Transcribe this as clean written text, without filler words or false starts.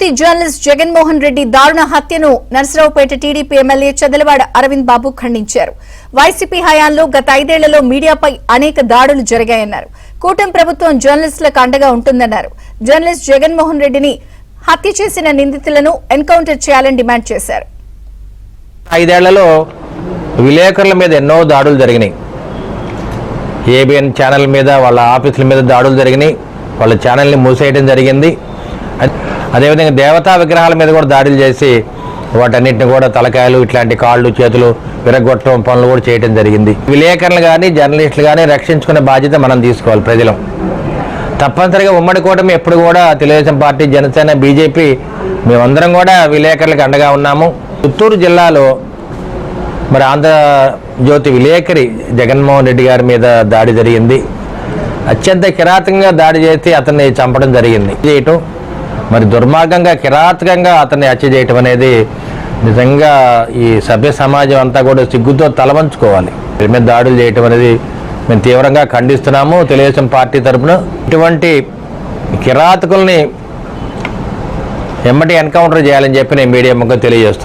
Andhra Jyothi journalist Jaganmohan Reddy దారుణ హత్యను Narasaraopet TDP MLA Chadalavada Arvind బాబు ఖండించారు. YCP హయాంలో గత 5 ఏళ్లలో మీడియాపై అనేక దాడులు జరిగాయన్నారు. కూటమి ప్రభుత్వం జర్నలిస్టులకు అండగా ఉంటుందన్నారు. జర్నలిస్ట్ జగన్మోహన్ రెడ్డిని హత్య చేసిన నిందితులను ఎన్కౌంటర్ చేయాలని డిమాండ్ చేశారు. 5 ఏళ్లలో విలేకరుల మీద ఎన్నో దాడులు జరిగినాయి. ఏబిఎన్ ఛానల్ మీద, వాళ్ళ ఆఫీసుల మీద దాడులు జరిగినాయి. వాళ్ళ ఛానల్ని మూసేయడం జరిగింది. అదేవిధంగా దేవతా విగ్రహాల మీద కూడా దాడులు చేసి వాటన్నిటిని కూడా తలకాయలు, ఇట్లాంటి కాళ్ళు, చేతులు విరగొట్టడం పనులు కూడా చేయడం జరిగింది. విలేకరులు కానీ జర్నలిస్టులు కానీ రక్షించుకునే బాధ్యత మనం తీసుకోవాలి. ప్రజలు తప్పనిసరిగా ఉమ్మడి కూటమి ఎప్పుడు కూడా తెలుగుదేశం పార్టీ, జనసేన, బీజేపీ మేమందరం కూడా విలేకరులకు అండగా ఉన్నాము. చిత్తూరు జిల్లాలో మరి ఆంధ్రజ్యోతి విలేకరి జగన్మోహన్ రెడ్డి గారి మీద దాడి జరిగింది. అత్యంత కిరాతకంగా దాడి చేసి అతన్ని చంపడం జరిగింది. చేయటం మరి దుర్మార్గంగా, కిరాతకంగా అతన్ని హత్య చేయటం అనేది నిజంగా ఈ సభ్య సమాజం అంతా కూడా సిగ్గుతో తలవంచుకోవాలి. వీరి మీద దాడులు చేయటం అనేది మేము తీవ్రంగా ఖండిస్తున్నాము. తెలుగుదేశం పార్టీ తరఫున ఇటువంటి కిరాతకుల్ని ఎమ్మటి ఎన్కౌంటర్ చేయాలని చెప్పి నేను మీడియా ముఖంగా తెలియజేస్తున్నాను.